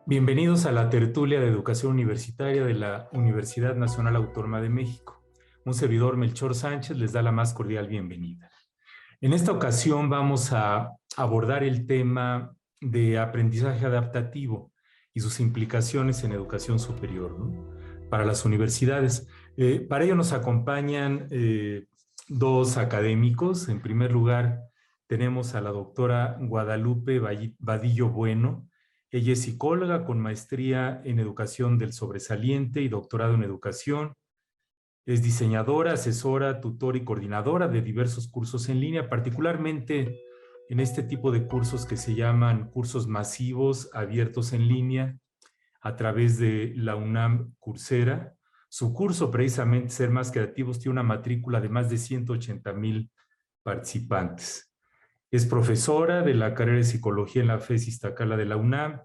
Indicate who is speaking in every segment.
Speaker 1: Bienvenidos a la tertulia de educación universitaria de la Universidad Nacional Autónoma de México. Un servidor, Melchor Sánchez, les da la más cordial bienvenida. En esta ocasión vamos a abordar el tema de aprendizaje adaptativo y sus implicaciones en educación superior, ¿no? Para las universidades. Para ello nos acompañan dos académicos. En primer lugar, tenemos a la doctora Guadalupe Vadillo Bueno. Ella es psicóloga con maestría en educación del sobresaliente y doctorado en educación. Es diseñadora, asesora, tutora y coordinadora de diversos cursos en línea, particularmente en este tipo de cursos que se llaman cursos masivos abiertos en línea a través de la UNAM Coursera. Su curso, precisamente, Ser Más Creativos, tiene una matrícula de más de 180,000 participantes. Es profesora de la carrera de Psicología en la FES Iztacala de la UNAM.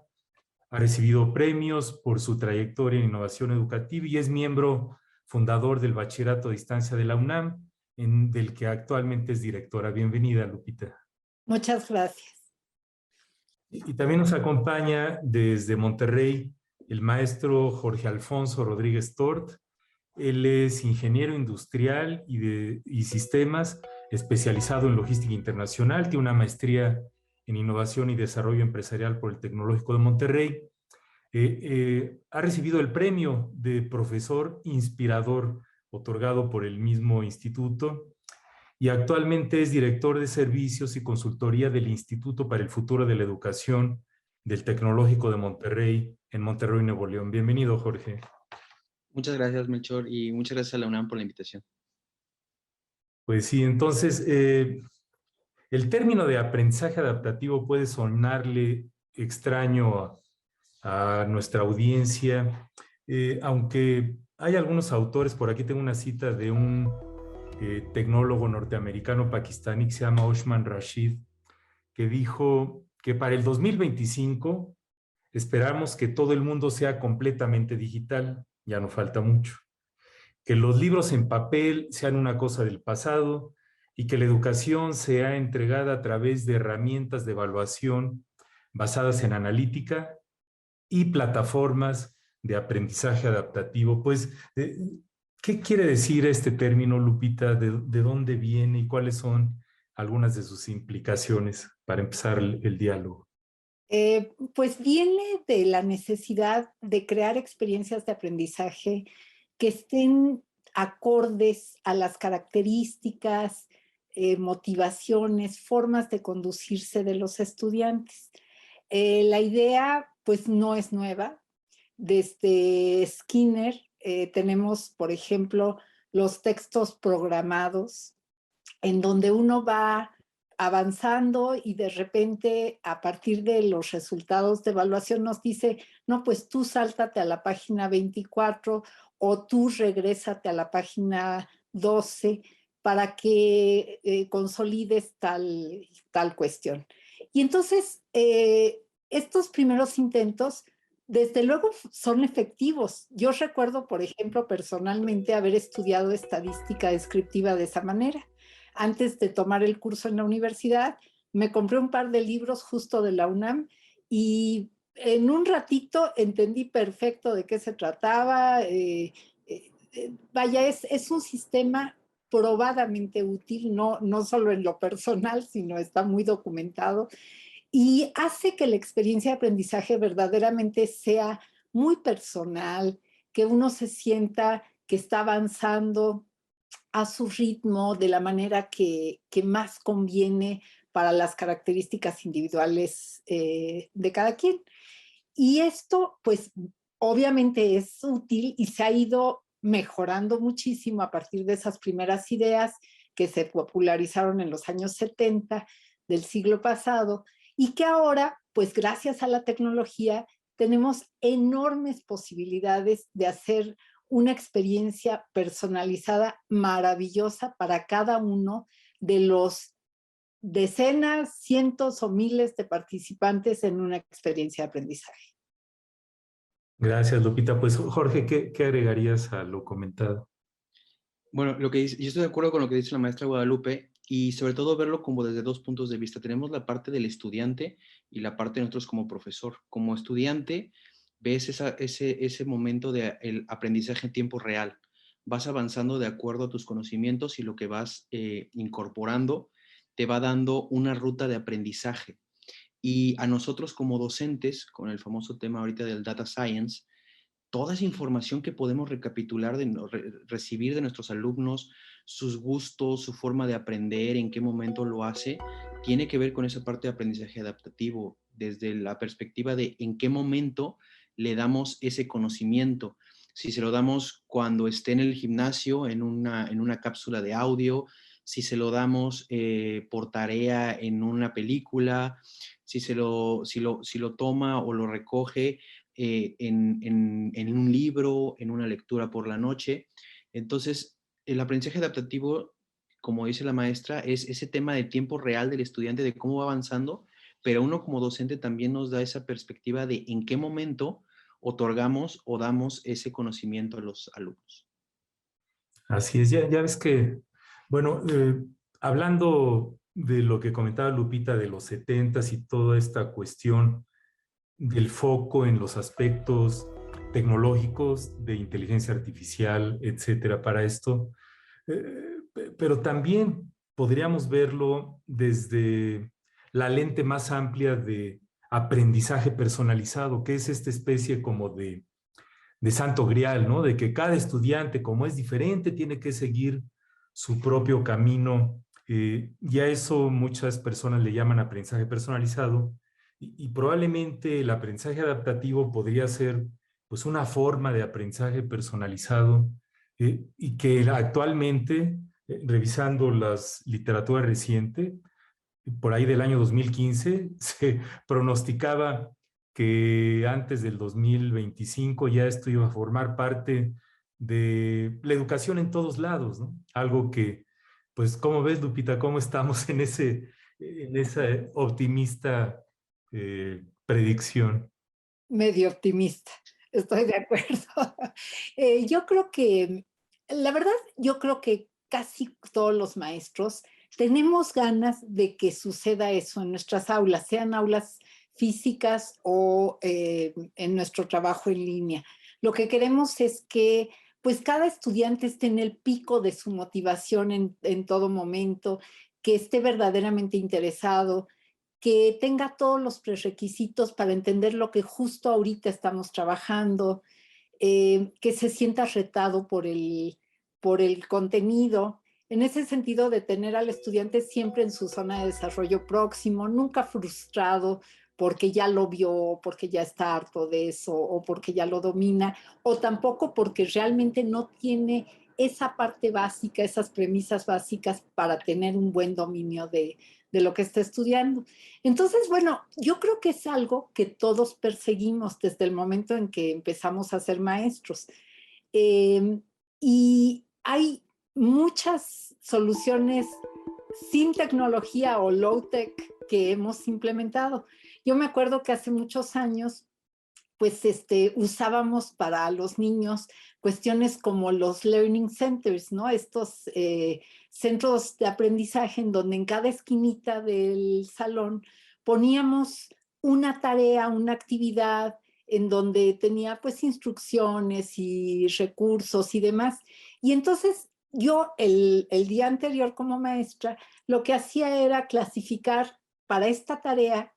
Speaker 1: Ha recibido premios por su trayectoria en innovación educativa y es miembro fundador del Bachillerato a Distancia de la UNAM, del que actualmente es directora. Bienvenida, Lupita.
Speaker 2: Muchas gracias.
Speaker 1: Y también nos acompaña desde Monterrey el maestro Jorge Alfonso Rodríguez Tort. Él es ingeniero industrial y sistemas, especializado en logística internacional. Tiene una maestría en innovación y desarrollo empresarial por el Tecnológico de Monterrey. Ha recibido el premio de profesor inspirador otorgado por el mismo instituto y actualmente es director de servicios y consultoría del Instituto para el Futuro de la Educación del Tecnológico de Monterrey, en Monterrey, Nuevo León. Bienvenido, Jorge.
Speaker 3: Muchas gracias, Melchor, y muchas gracias a la UNAM por la invitación.
Speaker 1: Pues sí, entonces, el término de aprendizaje adaptativo puede sonarle extraño a nuestra audiencia, aunque hay algunos autores, por aquí tengo una cita de un tecnólogo norteamericano pakistaní que se llama Oshman Rashid, que dijo que para el 2025 esperamos que todo el mundo sea completamente digital, ya no falta mucho, que los libros en papel sean una cosa del pasado y que la educación sea entregada a través de herramientas de evaluación basadas en analítica y plataformas de aprendizaje adaptativo. Pues, ¿qué quiere decir este término, Lupita? ¿De dónde viene y cuáles son algunas de sus implicaciones para empezar el diálogo?
Speaker 2: Pues viene de la necesidad de crear experiencias de aprendizaje que estén acordes a las características, motivaciones, formas de conducirse de los estudiantes. La idea, pues, no es nueva. Desde Skinner tenemos, por ejemplo, los textos programados, en donde uno va avanzando y de repente a partir de los resultados de evaluación nos dice, no, pues tú sáltate a la página 24 o tú regrésate a la página 12 para que consolides tal cuestión. Y entonces, estos primeros intentos, desde luego, son efectivos. Yo recuerdo, por ejemplo, personalmente haber estudiado estadística descriptiva de esa manera. Antes de tomar el curso en la universidad, me compré un par de libros justo de la UNAM y en un ratito entendí perfecto de qué se trataba. Vaya, es un sistema probadamente útil, no solo en lo personal, sino está muy documentado y hace que la experiencia de aprendizaje verdaderamente sea muy personal, que uno se sienta que está avanzando a su ritmo, de la manera que más conviene para las características individuales de cada quien. Y esto, pues, obviamente es útil y se ha ido mejorando muchísimo a partir de esas primeras ideas que se popularizaron en los años 70 del siglo pasado y que ahora, pues gracias a la tecnología, tenemos enormes posibilidades de hacer una experiencia personalizada maravillosa para cada uno de los decenas, cientos o miles de participantes en una experiencia de aprendizaje.
Speaker 1: Gracias, Lupita. Pues, Jorge, ¿qué agregarías a lo comentado?
Speaker 3: Bueno, yo estoy de acuerdo con lo que dice la maestra Guadalupe y sobre todo verlo como desde dos puntos de vista. Tenemos la parte del estudiante y la parte de nosotros como profesor. Como estudiante, ves ese momento de el aprendizaje en tiempo real. Vas avanzando de acuerdo a tus conocimientos y lo que vas incorporando te va dando una ruta de aprendizaje. Y a nosotros como docentes, con el famoso tema ahorita del data science, toda esa información que podemos recapitular, recibir de nuestros alumnos, sus gustos, su forma de aprender, en qué momento lo hace, tiene que ver con esa parte de aprendizaje adaptativo, desde la perspectiva de en qué momento le damos ese conocimiento. Si se lo damos cuando esté en el gimnasio, en una cápsula de audio, si se lo damos por tarea en una película, si lo toma o lo recoge en un libro, en una lectura por la noche. Entonces, el aprendizaje adaptativo, como dice la maestra, es ese tema de tiempo real del estudiante, de cómo va avanzando, pero uno como docente también nos da esa perspectiva de en qué momento otorgamos o damos ese conocimiento a los alumnos.
Speaker 1: Así es, ya ves que, bueno, hablando de lo que comentaba Lupita de los 70s y toda esta cuestión del foco en los aspectos tecnológicos de inteligencia artificial, etcétera, para esto, pero también podríamos verlo desde la lente más amplia de aprendizaje personalizado, que es esta especie como de santo grial, ¿no? De que cada estudiante, como es diferente, tiene que seguir su propio camino. Y a eso muchas personas le llaman aprendizaje personalizado, y probablemente el aprendizaje adaptativo podría ser pues una forma de aprendizaje personalizado, y que actualmente, revisando las literaturas recientes, por ahí del año 2015, se pronosticaba que antes del 2025 ya esto iba a formar parte de la educación en todos lados, ¿no? Algo que, pues, ¿cómo ves, Lupita? ¿Cómo estamos en esa optimista predicción?
Speaker 2: Medio optimista, estoy de acuerdo. Yo creo que, la verdad, yo creo que casi todos los maestros tenemos ganas de que suceda eso en nuestras aulas, sean aulas físicas o en nuestro trabajo en línea. Lo que queremos es que pues cada estudiante esté en el pico de su motivación en todo momento, que esté verdaderamente interesado, que tenga todos los prerequisitos para entender lo que justo ahorita estamos trabajando, que se sienta retado por el contenido. En ese sentido de tener al estudiante siempre en su zona de desarrollo próximo, nunca frustrado porque ya lo vio, porque ya está harto de eso o porque ya lo domina, o tampoco porque realmente no tiene esa parte básica, esas premisas básicas para tener un buen dominio de lo que está estudiando. Entonces, bueno, yo creo que es algo que todos perseguimos desde el momento en que empezamos a ser maestros. Eh, y hay muchas soluciones sin tecnología o low-tech que hemos implementado. Yo me acuerdo que hace muchos años pues usábamos para los niños cuestiones como los learning centers, ¿no? Estos centros de aprendizaje en donde en cada esquinita del salón poníamos una tarea, una actividad en donde tenía pues instrucciones y recursos y demás. Y entonces yo el día anterior como maestra lo que hacía era clasificar para esta tarea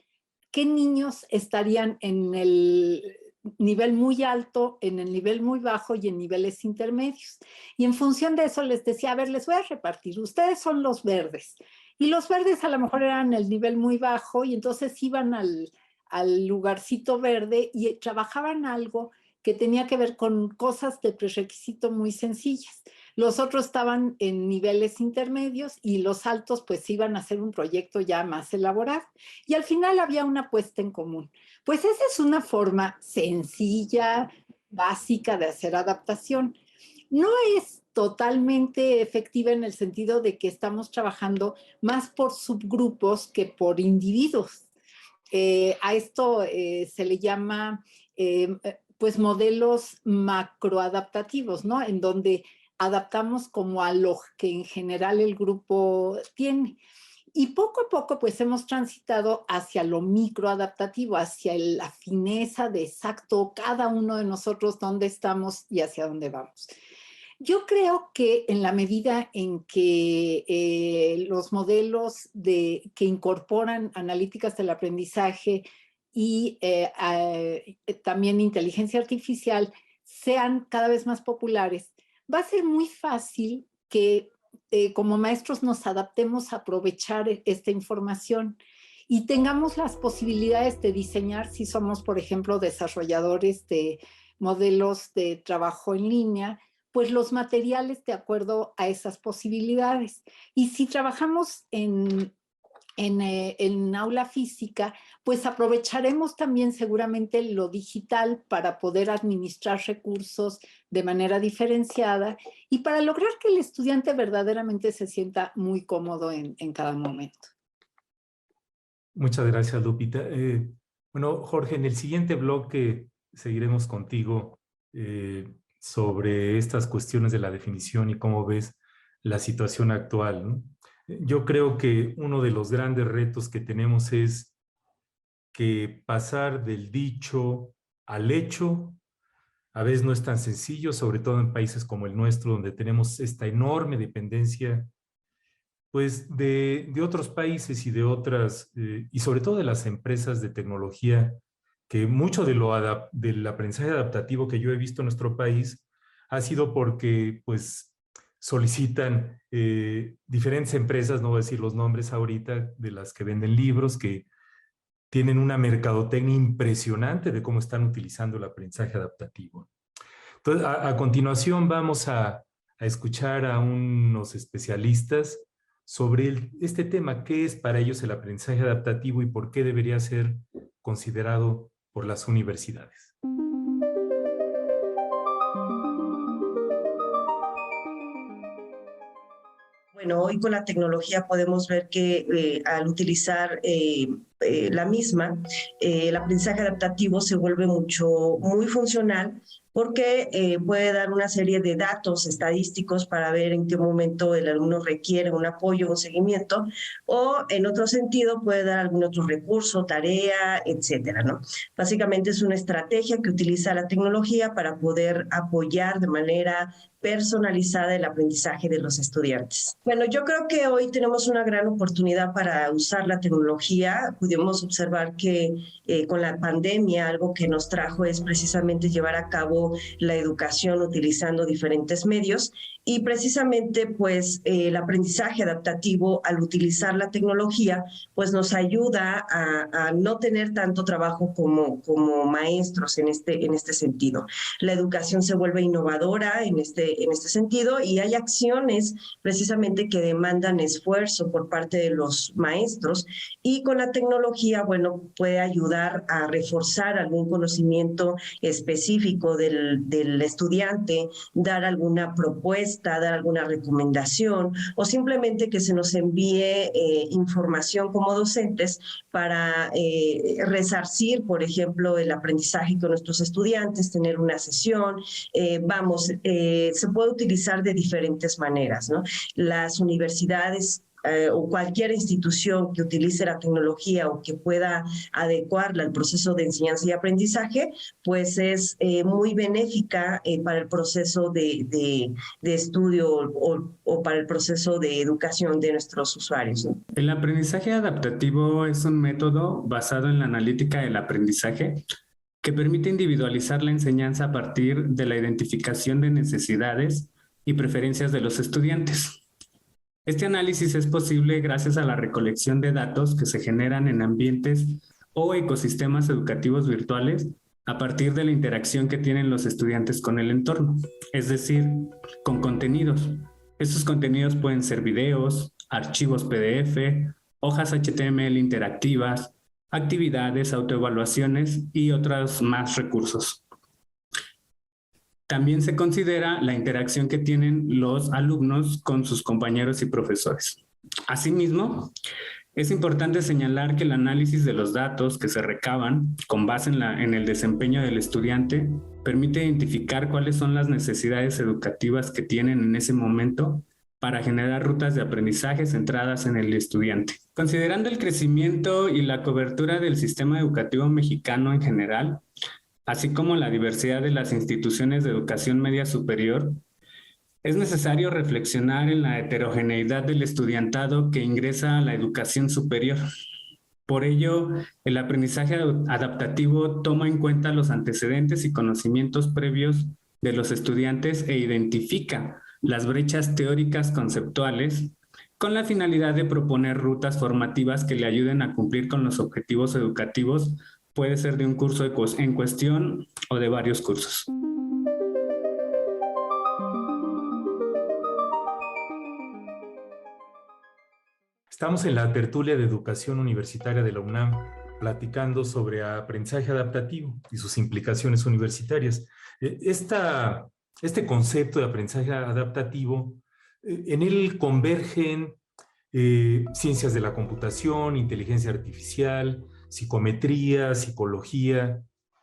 Speaker 2: qué niños estarían en el nivel muy alto, en el nivel muy bajo y en niveles intermedios. Y en función de eso les decía, a ver, les voy a repartir, ustedes son los verdes. Y los verdes a lo mejor eran el nivel muy bajo y entonces iban al lugarcito verde y trabajaban algo que tenía que ver con cosas de prerequisito muy sencillas. Los otros estaban en niveles intermedios y los altos pues iban a hacer un proyecto ya más elaborado. Y al final había una puesta en común. Pues esa es una forma sencilla, básica de hacer adaptación. No es totalmente efectiva en el sentido de que estamos trabajando más por subgrupos que por individuos. A esto se le llama pues modelos macroadaptativos, ¿no? En donde adaptamos como a lo que en general el grupo tiene. Y poco a poco pues hemos transitado hacia lo microadaptativo, hacia la fineza de exacto cada uno de nosotros dónde estamos y hacia dónde vamos. Yo creo que en la medida en que los modelos que incorporan analíticas del aprendizaje y también inteligencia artificial sean cada vez más populares, va a ser muy fácil que como maestros nos adaptemos a aprovechar esta información y tengamos las posibilidades de diseñar, si somos, por ejemplo, desarrolladores de modelos de trabajo en línea, pues los materiales de acuerdo a esas posibilidades. Y si trabajamos en aula física, pues aprovecharemos también seguramente lo digital para poder administrar recursos de manera diferenciada y para lograr que el estudiante verdaderamente se sienta muy cómodo en cada momento.
Speaker 1: Muchas gracias, Lupita. Bueno, Jorge, en el siguiente bloque seguiremos contigo sobre estas cuestiones de la definición y cómo ves la situación actual, ¿no? Yo creo que uno de los grandes retos que tenemos es que pasar del dicho al hecho a veces no es tan sencillo, sobre todo en países como el nuestro, donde tenemos esta enorme dependencia pues, de otros países y de otras, y sobre todo de las empresas de tecnología, que mucho del aprendizaje adaptativo que yo he visto en nuestro país ha sido porque pues, solicitan diferentes empresas, no voy a decir los nombres ahorita, de las que venden libros, que tienen una mercadotecnia impresionante de cómo están utilizando el aprendizaje adaptativo. Entonces, a continuación vamos a escuchar a unos especialistas sobre este tema, qué es para ellos el aprendizaje adaptativo y por qué debería ser considerado por las universidades.
Speaker 4: Bueno, hoy con la tecnología podemos ver que al utilizar la misma, el aprendizaje adaptativo se vuelve muy funcional porque puede dar una serie de datos estadísticos para ver en qué momento el alumno requiere un apoyo, un seguimiento, o en otro sentido puede dar algún otro recurso, tarea, etcétera, ¿no? Básicamente es una estrategia que utiliza la tecnología para poder apoyar de manera personalizada el aprendizaje de los estudiantes. Bueno, yo creo que hoy tenemos una gran oportunidad para usar la tecnología. Pudimos observar que con la pandemia algo que nos trajo es precisamente llevar a cabo la educación utilizando diferentes medios y precisamente pues el aprendizaje adaptativo al utilizar la tecnología pues nos ayuda a no tener tanto trabajo como maestros en este sentido. La educación se vuelve innovadora en este sentido y hay acciones precisamente que demandan esfuerzo por parte de los maestros y con la tecnología, bueno, puede ayudar a reforzar algún conocimiento específico del estudiante, dar alguna propuesta, dar alguna recomendación o simplemente que se nos envíe información como docentes para resarcir, por ejemplo, el aprendizaje con nuestros estudiantes, tener una sesión, se puede utilizar de diferentes maneras, ¿no? Las universidades o cualquier institución que utilice la tecnología o que pueda adecuarla al proceso de enseñanza y aprendizaje, pues es muy benéfica para el proceso de estudio o para el proceso de educación de nuestros usuarios, ¿no?
Speaker 5: El aprendizaje adaptativo es un método basado en la analítica del aprendizaje que permite individualizar la enseñanza a partir de la identificación de necesidades y preferencias de los estudiantes. Este análisis es posible gracias a la recolección de datos que se generan en ambientes o ecosistemas educativos virtuales a partir de la interacción que tienen los estudiantes con el entorno, es decir, con contenidos. Estos contenidos pueden ser videos, archivos PDF, hojas HTML interactivas, actividades, autoevaluaciones y otros más recursos. También se considera la interacción que tienen los alumnos con sus compañeros y profesores. Asimismo, Es importante señalar que el análisis de los datos que se recaban con base en el desempeño del estudiante permite identificar cuáles son las necesidades educativas que tienen en ese momento para generar rutas de aprendizaje centradas en el estudiante. Considerando el crecimiento y la cobertura del sistema educativo mexicano en general, así como la diversidad de las instituciones de educación media superior, es necesario reflexionar en la heterogeneidad del estudiantado que ingresa a la educación superior. Por ello, el aprendizaje adaptativo toma en cuenta los antecedentes y conocimientos previos de los estudiantes e identifica las brechas teóricas conceptuales con la finalidad de proponer rutas formativas que le ayuden a cumplir con los objetivos educativos, puede ser de un curso en cuestión o de varios cursos.
Speaker 1: Estamos en la tertulia de educación universitaria de la UNAM, platicando sobre aprendizaje adaptativo y sus implicaciones universitarias. Este concepto de aprendizaje adaptativo, en él convergen ciencias de la computación, inteligencia artificial, psicometría, psicología,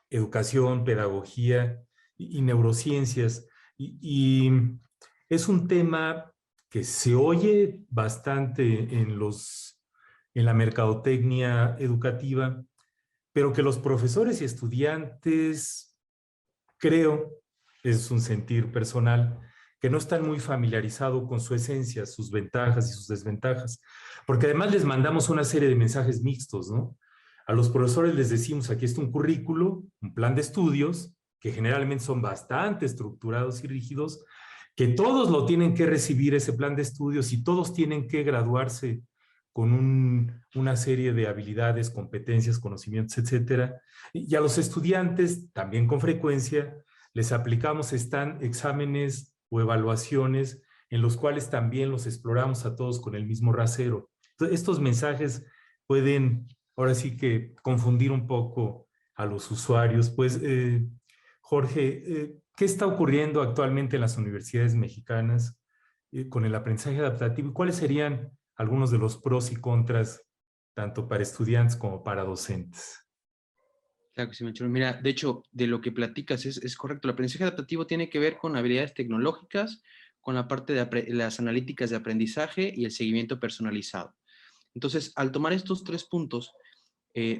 Speaker 1: educación, pedagogía y neurociencias. Y es un tema que se oye bastante en la mercadotecnia educativa, pero que los profesores y estudiantes, creo, es un sentir personal, que no están muy familiarizados con su esencia, sus ventajas y sus desventajas, porque además les mandamos una serie de mensajes mixtos, ¿no? A los profesores les decimos, aquí está un currículo, un plan de estudios, que generalmente son bastante estructurados y rígidos, que todos lo tienen que recibir ese plan de estudios y todos tienen que graduarse con una serie de habilidades, competencias, conocimientos, etcétera. Y a los estudiantes, también con frecuencia, les aplicamos exámenes o evaluaciones en los cuales también los exploramos a todos con el mismo rasero. Entonces, estos mensajes pueden, ahora sí que, confundir un poco a los usuarios. Pues, Jorge, ¿qué está ocurriendo actualmente en las universidades mexicanas con el aprendizaje adaptativo? ¿Y cuáles serían algunos de los pros y contras, tanto para estudiantes como para docentes?
Speaker 3: Claro que sí, Melchor. Mira, de hecho, de lo que platicas es correcto. El aprendizaje adaptativo tiene que ver con habilidades tecnológicas, con la parte de las analíticas de aprendizaje y el seguimiento personalizado. Entonces, al tomar estos 3 puntos,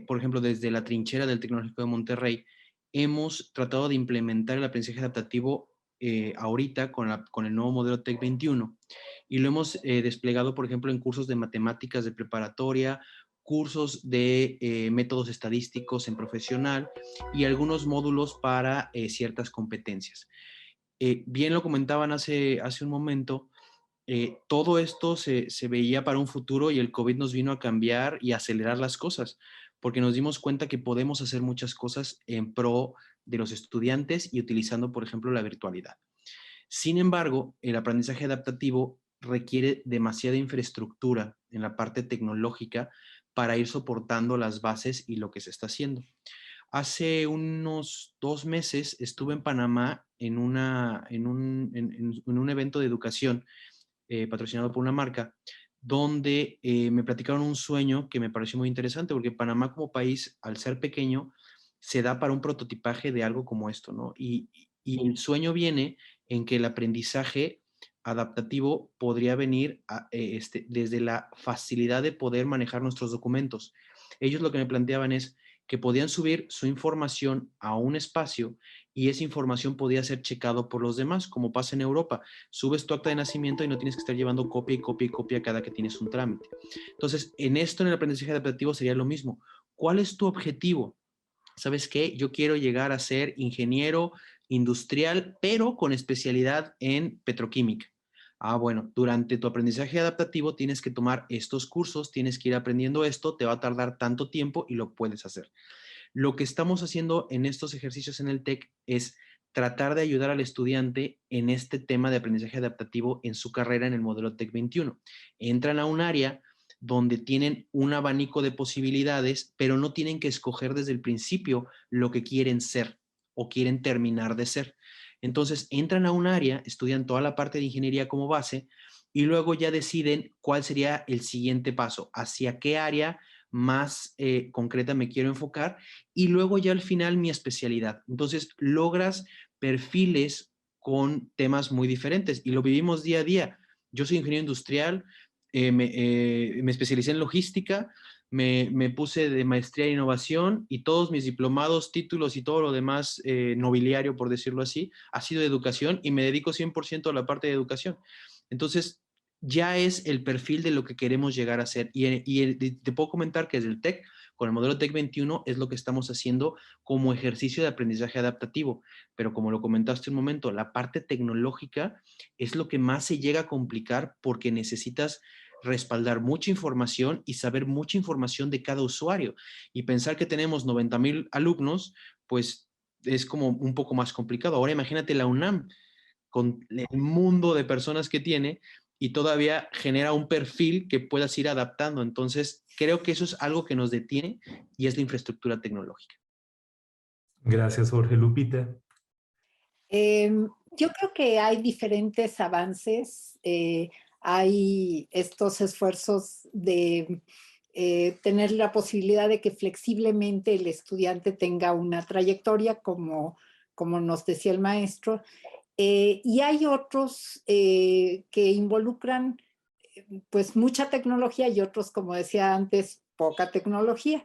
Speaker 3: por ejemplo, desde la trinchera del Tecnológico de Monterrey, hemos tratado de implementar el aprendizaje adaptativo ahorita con el nuevo modelo TEC 21 y lo hemos desplegado, por ejemplo, en cursos de matemáticas de preparatoria, cursos de métodos estadísticos en profesional y algunos módulos para ciertas competencias. Bien lo comentaban hace un momento, todo esto se veía para un futuro y el COVID nos vino a cambiar y a acelerar las cosas, porque nos dimos cuenta que podemos hacer muchas cosas en pro de los estudiantes y utilizando, por ejemplo, la virtualidad. Sin embargo, el aprendizaje adaptativo requiere demasiada infraestructura en la parte tecnológica para ir soportando las bases y lo que se está haciendo. Hace unos 2 meses estuve en Panamá en un evento de educación patrocinado por una marca, donde me platicaron un sueño que me pareció muy interesante, porque Panamá como país, al ser pequeño, se da para un prototipaje de algo como esto, ¿no? Y el sueño viene en que el aprendizaje adaptativo podría venir desde la facilidad de poder manejar nuestros documentos. Ellos lo que me planteaban es que podían subir su información a un espacio y esa información podía ser checado por los demás, como pasa en Europa. Subes tu acta de nacimiento y no tienes que estar llevando copia y copia y copia cada que tienes un trámite. Entonces, en el aprendizaje adaptativo sería lo mismo. ¿Cuál es tu objetivo? ¿Sabes qué? Yo quiero llegar a ser ingeniero industrial, pero con especialidad en petroquímica. Bueno, durante tu aprendizaje adaptativo tienes que tomar estos cursos, tienes que ir aprendiendo esto, te va a tardar tanto tiempo y lo puedes hacer. Lo que estamos haciendo en estos ejercicios en el TEC es tratar de ayudar al estudiante en este tema de aprendizaje adaptativo en su carrera en el modelo TEC 21. Entran a un área donde tienen un abanico de posibilidades, pero no tienen que escoger desde el principio lo que quieren ser o quieren terminar de ser. Entonces, entran a un área, estudian toda la parte de ingeniería como base y luego ya deciden cuál sería el siguiente paso, hacia qué área más concreta me quiero enfocar, y luego ya al final mi especialidad. Entonces logras perfiles con temas muy diferentes y lo vivimos día a día. Yo soy ingeniero industrial, me especialicé en logística, me puse de maestría en innovación y todos mis diplomados, títulos y todo lo demás nobiliario, por decirlo así, ha sido de educación y me dedico 100% a la parte de educación. Entonces, ya es el perfil de lo que queremos llegar a ser. Te puedo comentar que desde el TEC, con el modelo TEC 21, es lo que estamos haciendo como ejercicio de aprendizaje adaptativo. Pero como lo comentaste un momento, la parte tecnológica es lo que más se llega a complicar porque necesitas respaldar mucha información y saber mucha información de cada usuario. Y pensar que tenemos 90,000 alumnos, pues es como un poco más complicado. Ahora imagínate la UNAM con el mundo de personas que tiene y todavía genera un perfil que puedas ir adaptando. Entonces, creo que eso es algo que nos detiene y es la infraestructura tecnológica.
Speaker 1: Gracias, Jorge. Lupita.
Speaker 2: Yo creo que hay diferentes avances, hay estos esfuerzos de tener la posibilidad de que flexiblemente el estudiante tenga una trayectoria, como nos decía el maestro, y hay otros que involucran pues mucha tecnología y otros, como decía antes, poca tecnología.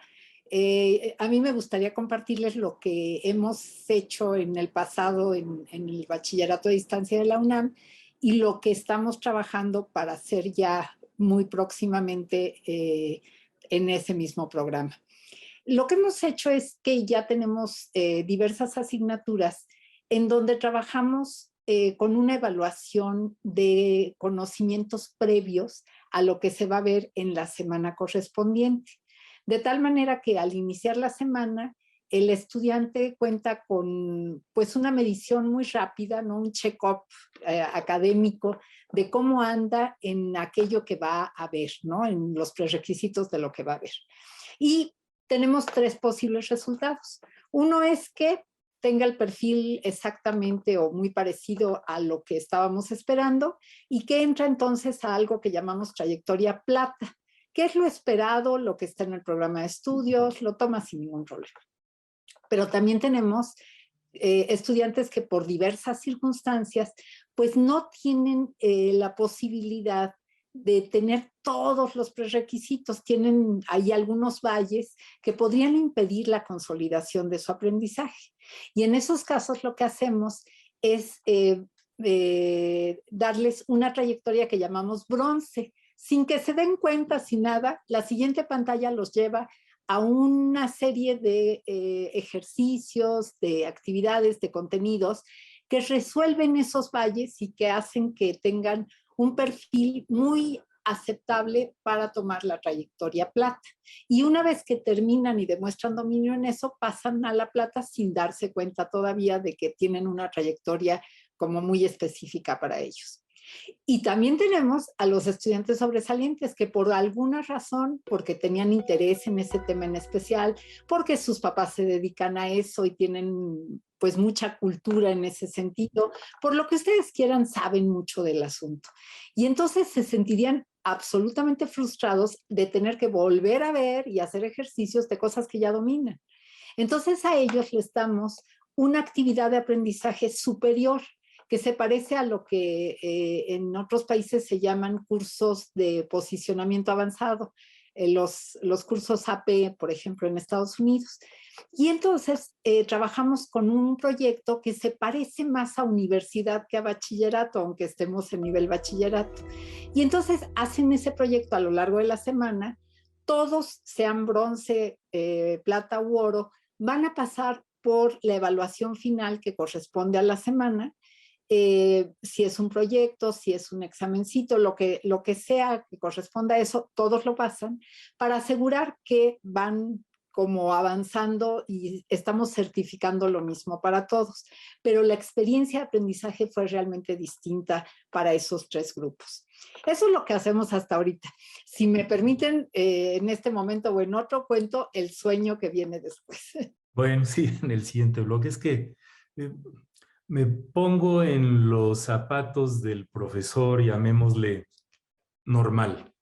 Speaker 2: A mí me gustaría compartirles lo que hemos hecho en el pasado en el bachillerato de distancia de la UNAM y lo que estamos trabajando para hacer ya muy próximamente en ese mismo programa. Lo que hemos hecho es que ya tenemos diversas asignaturas en donde trabajamos con una evaluación de conocimientos previos a lo que se va a ver en la semana correspondiente. De tal manera que al iniciar la semana, el estudiante cuenta con pues una medición muy rápida, ¿no? Un check-up académico de cómo anda en aquello que va a ver, ¿no? En los prerequisitos de lo que va a ver. Y tenemos tres posibles resultados. Uno es que tenga el perfil exactamente o muy parecido a lo que estábamos esperando y que entra entonces a algo que llamamos trayectoria plata, que es lo esperado, lo que está en el programa de estudios, lo toma sin ningún problema. Pero también tenemos estudiantes que por diversas circunstancias pues no tienen la posibilidad de tener todos los prerequisitos, tienen ahí algunos valles que podrían impedir la consolidación de su aprendizaje. Y en esos casos lo que hacemos es darles una trayectoria que llamamos bronce, sin que se den cuenta, sin nada. La siguiente pantalla los lleva a una serie de ejercicios, de actividades, de contenidos que resuelven esos valles y que hacen que tengan un perfil muy aceptable para tomar la trayectoria plata. Y una vez que terminan y demuestran dominio en eso, pasan a la plata sin darse cuenta todavía de que tienen una trayectoria como muy específica para ellos. Y también tenemos a los estudiantes sobresalientes que por alguna razón, porque tenían interés en ese tema en especial, porque sus papás se dedican a eso y tienen pues mucha cultura en ese sentido, por lo que ustedes quieran, saben mucho del asunto. Y entonces se sentirían absolutamente frustrados de tener que volver a ver y hacer ejercicios de cosas que ya dominan. Entonces a ellos les damos una actividad de aprendizaje superior, que se parece a lo que en otros países se llaman cursos de posicionamiento avanzado, los cursos AP, por ejemplo, en Estados Unidos. Y entonces trabajamos con un proyecto que se parece más a universidad que a bachillerato, aunque estemos en nivel bachillerato. Y entonces hacen ese proyecto a lo largo de la semana, todos, sean bronce, plata u oro, van a pasar por la evaluación final que corresponde a la semana. Si es un proyecto, si es un examencito, lo que sea que corresponda a eso, todos lo pasan para asegurar que van como avanzando y estamos certificando lo mismo para todos. Pero la experiencia de aprendizaje fue realmente distinta para esos tres grupos. Eso es lo que hacemos hasta ahorita. Si me permiten, en este momento o en otro, cuento el sueño que viene después.
Speaker 1: Bueno, sí, en el siguiente bloque es que me pongo en los zapatos del profesor, llamémosle normal,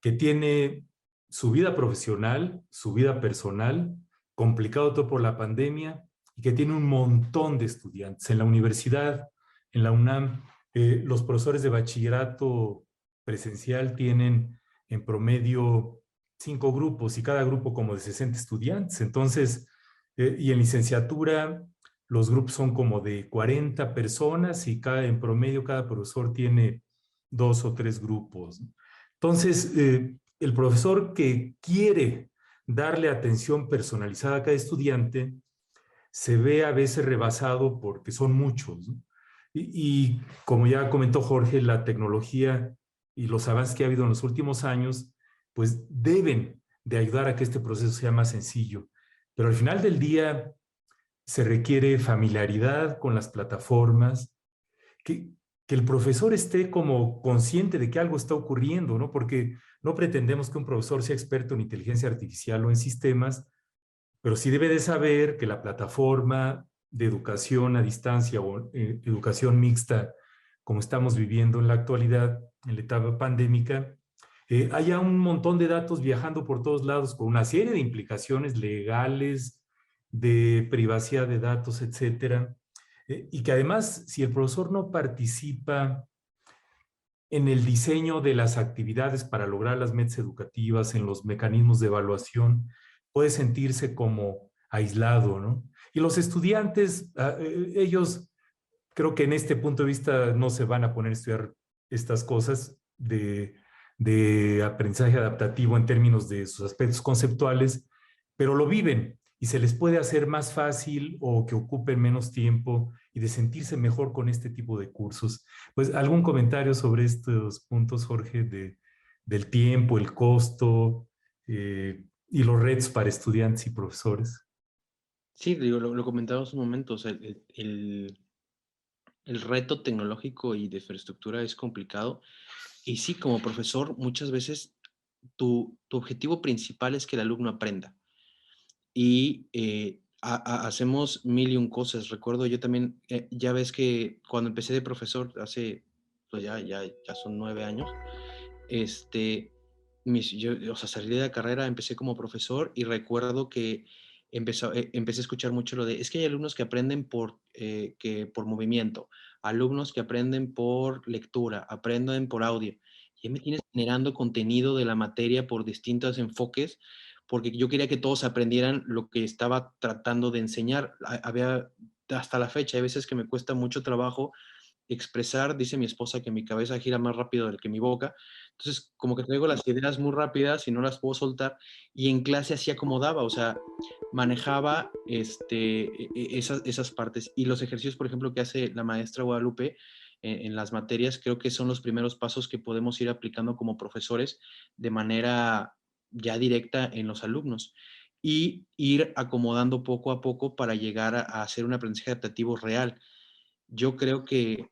Speaker 1: que tiene su vida profesional, su vida personal, complicado todo por la pandemia, y que tiene un montón de estudiantes. En la universidad, en la UNAM, los profesores de bachillerato presencial tienen en promedio 5 grupos y cada grupo como de 60 estudiantes. Entonces, y en licenciatura, los grupos son como de 40 personas y en promedio cada profesor tiene 2 o 3 grupos. Entonces, el profesor que quiere darle atención personalizada a cada estudiante se ve a veces rebasado porque son muchos, ¿no? Y como ya comentó Jorge, la tecnología y los avances que ha habido en los últimos años, pues deben de ayudar a que este proceso sea más sencillo. Pero al final del día se requiere familiaridad con las plataformas, que, que el profesor esté como consciente de que algo está ocurriendo, ¿no? Porque no pretendemos que un profesor sea experto en inteligencia artificial o en sistemas, pero sí debe de saber que la plataforma de educación a distancia o educación mixta, como estamos viviendo en la actualidad, en la etapa pandémica, haya un montón de datos viajando por todos lados con una serie de implicaciones legales, de privacidad de datos, etcétera. Y que además, si el profesor no participa en el diseño de las actividades para lograr las metas educativas, en los mecanismos de evaluación, puede sentirse como aislado, ¿no? Y los estudiantes, ellos creo que en este punto de vista no se van a poner a estudiar estas cosas de aprendizaje adaptativo en términos de sus aspectos conceptuales, pero lo viven y se les puede hacer más fácil o que ocupen menos tiempo y de sentirse mejor con este tipo de cursos. Pues, ¿algún comentario sobre estos puntos, Jorge, del tiempo, el costo y los retos para estudiantes y profesores?
Speaker 3: Sí, digo, lo comentábamos un momento, o sea, el reto tecnológico y de infraestructura es complicado. Y sí, como profesor, muchas veces tu objetivo principal es que el alumno aprenda. Y hacemos mil y un cosas. Recuerdo yo también, ya ves que cuando empecé de profesor hace, pues ya son 9 años, o sea, salí de la carrera, empecé como profesor y recuerdo que empecé a escuchar mucho lo de, es que hay alumnos que aprenden por movimiento, alumnos que aprenden por lectura, aprenden por audio. Y me tienes generando contenido de la materia por distintos enfoques, porque yo quería que todos aprendieran lo que estaba tratando de enseñar. Había, hasta la fecha, hay veces que me cuesta mucho trabajo expresar, dice mi esposa que mi cabeza gira más rápido que mi boca, entonces como que traigo las ideas muy rápidas y no las puedo soltar, y en clase así acomodaba, o sea, manejaba esas partes, y los ejercicios, por ejemplo, que hace la maestra Guadalupe en las materias, creo que son los primeros pasos que podemos ir aplicando como profesores de manera ya directa en los alumnos, y ir acomodando poco a poco para llegar a hacer un aprendizaje adaptativo real. Yo creo que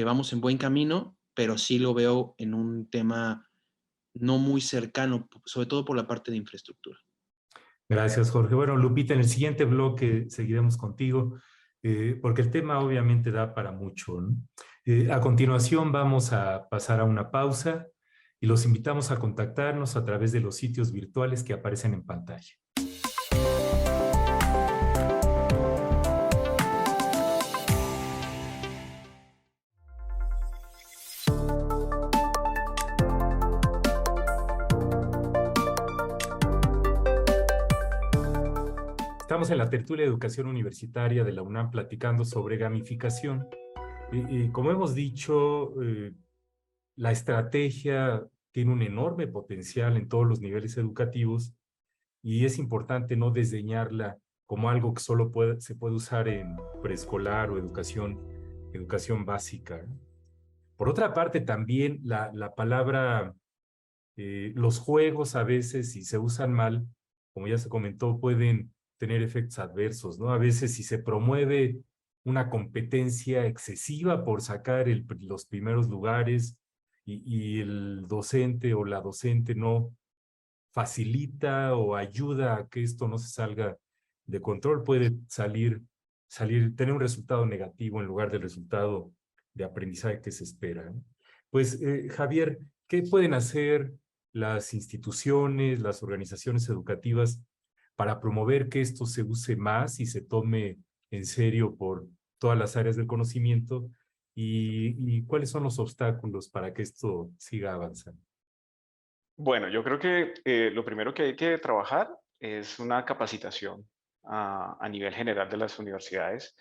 Speaker 3: vamos en buen camino, pero sí lo veo en un tema no muy cercano, sobre todo por la parte de infraestructura.
Speaker 1: Gracias, Jorge. Bueno, Lupita, en el siguiente bloque seguiremos contigo, porque el tema obviamente da para mucho, ¿no? A continuación vamos a pasar a una pausa y los invitamos a contactarnos a través de los sitios virtuales que aparecen en pantalla. Estamos en la tertulia de educación universitaria de la UNAM platicando sobre gamificación. Como hemos dicho, la estrategia tiene un enorme potencial en todos los niveles educativos y es importante no desdeñarla como algo que solo se puede usar en preescolar o educación básica. Por otra parte, también la palabra, los juegos a veces, si se usan mal, como ya se comentó, pueden tener efectos adversos, ¿no? A veces si se promueve una competencia excesiva por sacar los primeros lugares y el docente o la docente no facilita o ayuda a que esto no se salga de control, puede tener un resultado negativo en lugar del resultado de aprendizaje que se espera, ¿no? Pues, Javier, ¿Qué pueden hacer las instituciones, las organizaciones educativas para promover que esto se use más y se tome en serio por todas las áreas del conocimiento? ¿Y cuáles son los obstáculos para que esto siga avanzando?
Speaker 6: Bueno, yo creo que lo primero que hay que trabajar es una capacitación a nivel general de las universidades.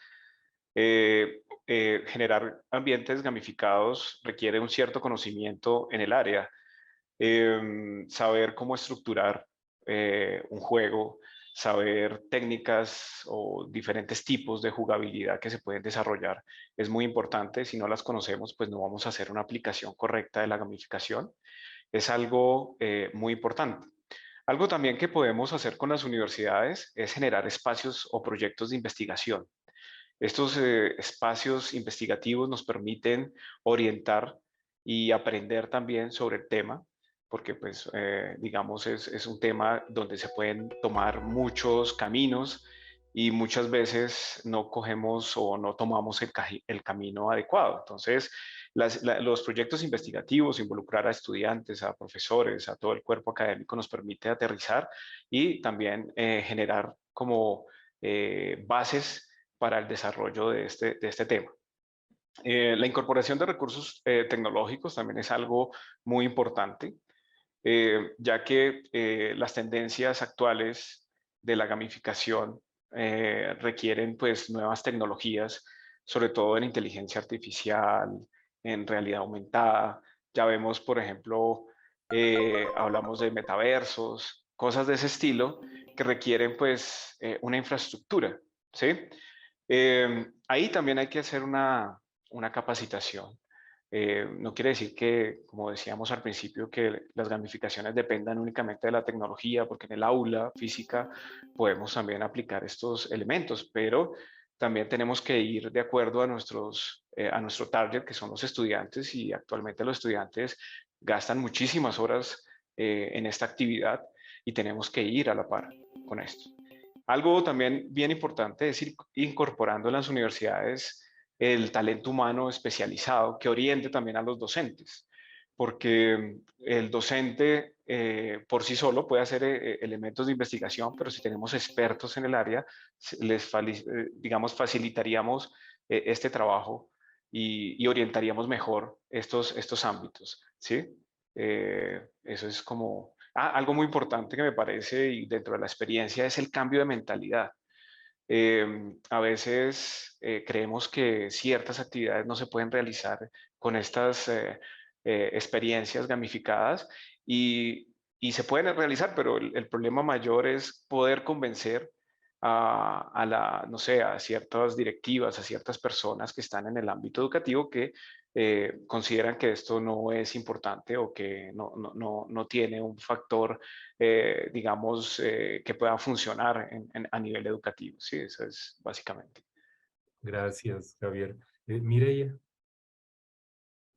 Speaker 6: Generar ambientes gamificados requiere un cierto conocimiento en el área. Saber cómo estructurar un juego, saber técnicas o diferentes tipos de jugabilidad que se pueden desarrollar es muy importante. Si no las conocemos, pues no vamos a hacer una aplicación correcta de la gamificación. Es algo muy importante. Algo también que podemos hacer con las universidades es generar espacios o proyectos de investigación. Estos espacios investigativos nos permiten orientar y aprender también sobre el tema, porque pues digamos es un tema donde se pueden tomar muchos caminos y muchas veces no cogemos o no tomamos el camino adecuado. Entonces, los proyectos investigativos, involucrar a estudiantes, a profesores, a todo el cuerpo académico nos permite aterrizar y también generar como bases para el desarrollo de este tema. La incorporación de recursos tecnológicos también es algo muy importante, ya que las tendencias actuales de la gamificación requieren pues nuevas tecnologías, sobre todo en inteligencia artificial, en realidad aumentada. Ya vemos, por ejemplo, hablamos de metaversos, cosas de ese estilo que requieren pues una infraestructura, ¿sí? Ahí también hay que hacer una capacitación. No quiere decir que, como decíamos al principio, que las gamificaciones dependan únicamente de la tecnología, porque en el aula física podemos también aplicar estos elementos, pero también tenemos que ir de acuerdo a nuestro target, que son los estudiantes, y actualmente los estudiantes gastan muchísimas horas en esta actividad y tenemos que ir a la par con esto. Algo también bien importante es ir incorporando en las universidades el talento humano especializado que oriente también a los docentes, porque el docente por sí solo puede hacer elementos de investigación, pero si tenemos expertos en el área, digamos, facilitaríamos este trabajo y orientaríamos mejor estos ámbitos, ¿sí? Eso es como algo muy importante que me parece y dentro de la experiencia es el cambio de mentalidad. A veces creemos que ciertas actividades no se pueden realizar con estas experiencias gamificadas y se pueden realizar, pero el problema mayor es poder convencer no sé, a ciertas directivas, a ciertas personas que están en el ámbito educativo que consideran que esto no es importante o que no tiene un factor, digamos, que pueda funcionar a nivel educativo. Sí, eso es básicamente.
Speaker 1: Gracias, Javier. Mireia.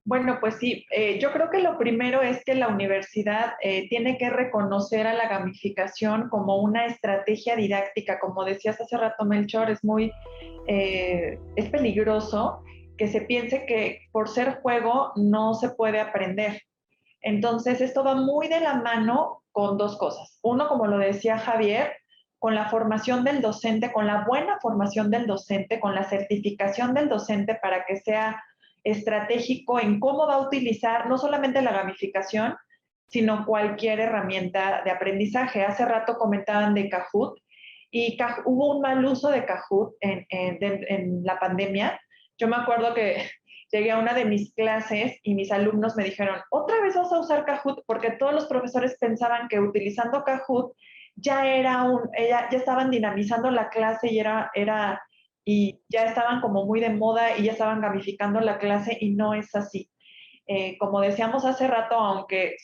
Speaker 7: Bueno, pues sí, yo creo que lo primero es que la universidad tiene que reconocer a la gamificación como una estrategia didáctica. Como decías hace rato, Melchor, es peligroso que se piense que por ser juego no se puede aprender. Entonces, esto va muy de la mano con dos cosas. Uno, como lo decía Javier, con la formación del docente, con la buena formación del docente, con la certificación del docente para que sea estratégico en cómo va a utilizar no solamente la gamificación, sino cualquier herramienta de aprendizaje. Hace rato comentaban de Kahoot y hubo un mal uso de Kahoot en la pandemia. Yo me acuerdo que llegué a una de mis clases y mis alumnos me dijeron, ¿otra vez vas a usar Kahoot? Porque todos los profesores pensaban que utilizando Kahoot ya estaban dinamizando la clase y ya estaban como muy de moda y ya estaban gamificando la clase y no es así. Como decíamos hace rato, aunque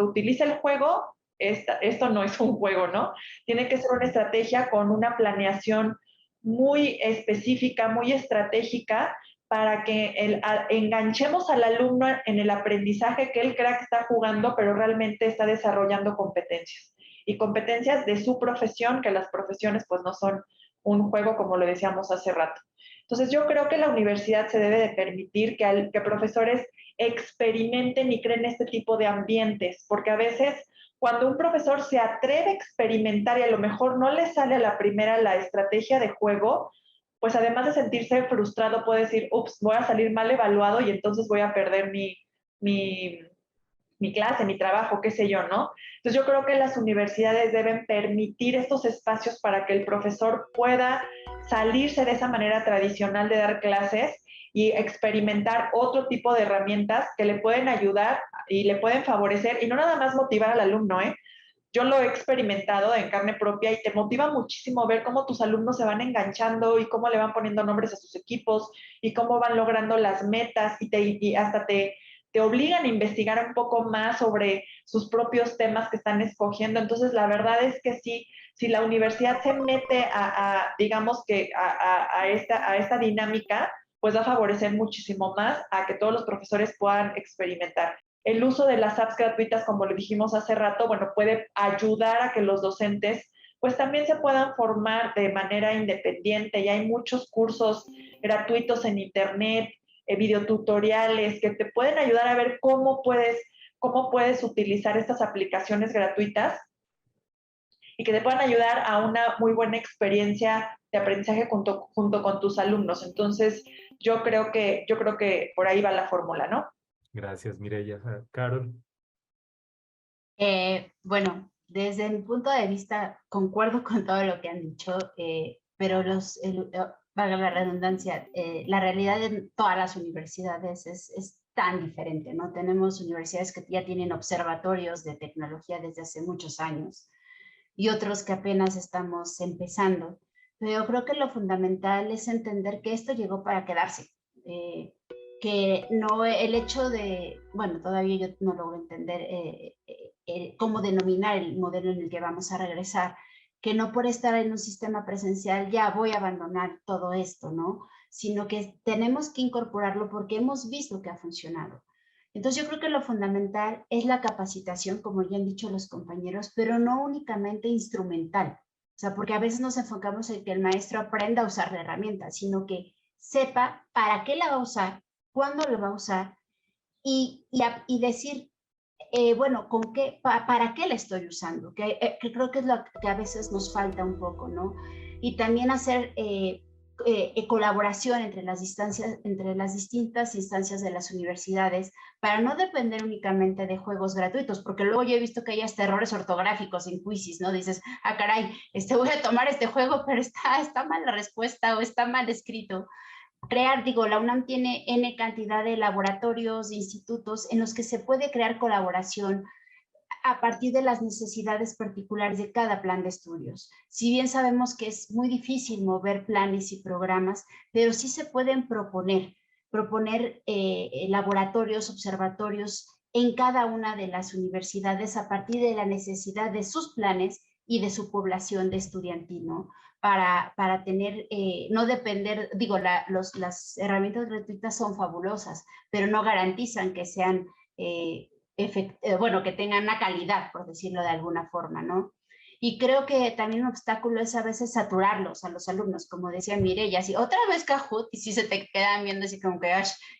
Speaker 7: utilice el juego, esto no es un juego, ¿no? Tiene que ser una estrategia con una planeación muy específica, muy estratégica, para que enganchemos al alumno en el aprendizaje que él crea que está jugando, pero realmente está desarrollando competencias. Y competencias de su profesión, que las profesiones pues no son un juego, como lo decíamos hace rato. Entonces yo creo que la universidad se debe de permitir que profesores experimenten y creen este tipo de ambientes, porque a veces cuando un profesor se atreve a experimentar y a lo mejor no le sale a la primera la estrategia de juego, pues además de sentirse frustrado puede decir, ups, voy a salir mal evaluado y entonces voy a perder mi clase, mi trabajo, qué sé yo, ¿no? Entonces yo creo que las universidades deben permitir estos espacios para que el profesor pueda salirse de esa manera tradicional de dar clases y experimentar otro tipo de herramientas que le pueden ayudar y le pueden favorecer y no nada más motivar al alumno, ¿eh? Yo lo he experimentado en carne propia y te motiva muchísimo ver cómo tus alumnos se van enganchando y cómo le van poniendo nombres a sus equipos y cómo van logrando las metas y hasta te obligan a investigar un poco más sobre sus propios temas que están escogiendo. Entonces, la verdad es que sí, si la universidad se mete digamos que a esta dinámica, pues va a favorecer muchísimo más a que todos los profesores puedan experimentar. El uso de las apps gratuitas, como lo dijimos hace rato, bueno, puede ayudar a que los docentes pues también se puedan formar de manera independiente. Ya hay muchos cursos gratuitos en internet, videotutoriales que te pueden ayudar a ver cómo puedes utilizar estas aplicaciones gratuitas y que te puedan ayudar a una muy buena experiencia de aprendizaje junto con tus alumnos. Entonces, yo creo que por ahí va la fórmula, ¿no?
Speaker 1: Gracias, Mireya. Carol.
Speaker 8: Bueno, desde mi punto de vista, concuerdo con todo lo que han dicho, pero valga la redundancia, la realidad de todas las universidades es tan diferente, ¿no? Tenemos universidades que ya tienen observatorios de tecnología desde hace muchos años y otros que apenas estamos empezando. Pero yo creo que lo fundamental es entender que esto llegó para quedarse. Que no el hecho de, bueno, todavía yo no logro entender cómo denominar el modelo en el que vamos a regresar, que no por estar en un sistema presencial ya voy a abandonar todo esto, ¿no? Sino que tenemos que incorporarlo porque hemos visto que ha funcionado. Entonces yo creo que lo fundamental es la capacitación, como ya han dicho los compañeros, pero no únicamente instrumental. O sea, porque a veces nos enfocamos en que el maestro aprenda a usar la herramienta, sino que sepa para qué la va a usar, cuándo lo va a usar y decir, bueno, ¿para qué la estoy usando? Que creo que es lo que a veces nos falta un poco, ¿no? Y también hacer colaboración entre las distintas instancias de las universidades para no depender únicamente de juegos gratuitos, porque luego yo he visto que hay hasta errores ortográficos en quizzes, ¿no? Dices, caray, voy a tomar este juego, pero está mal la respuesta o está mal escrito. La UNAM tiene N cantidad de laboratorios, de institutos en los que se puede crear colaboración a partir de las necesidades particulares de cada plan de estudios. Si bien sabemos que es muy difícil mover planes y programas, pero sí se pueden proponer laboratorios, observatorios en cada una de las universidades a partir de la necesidad de sus planes y de su población de estudiantil, ¿no? Para tener, no depender, las herramientas gratuitas son fabulosas, pero no garantizan que sean, que tengan una calidad, por decirlo de alguna forma, ¿no? Y creo que también un obstáculo es a veces saturarlos a los alumnos, como decía Mireya, así otra vez Kahoot, y sí se te quedan viendo así como que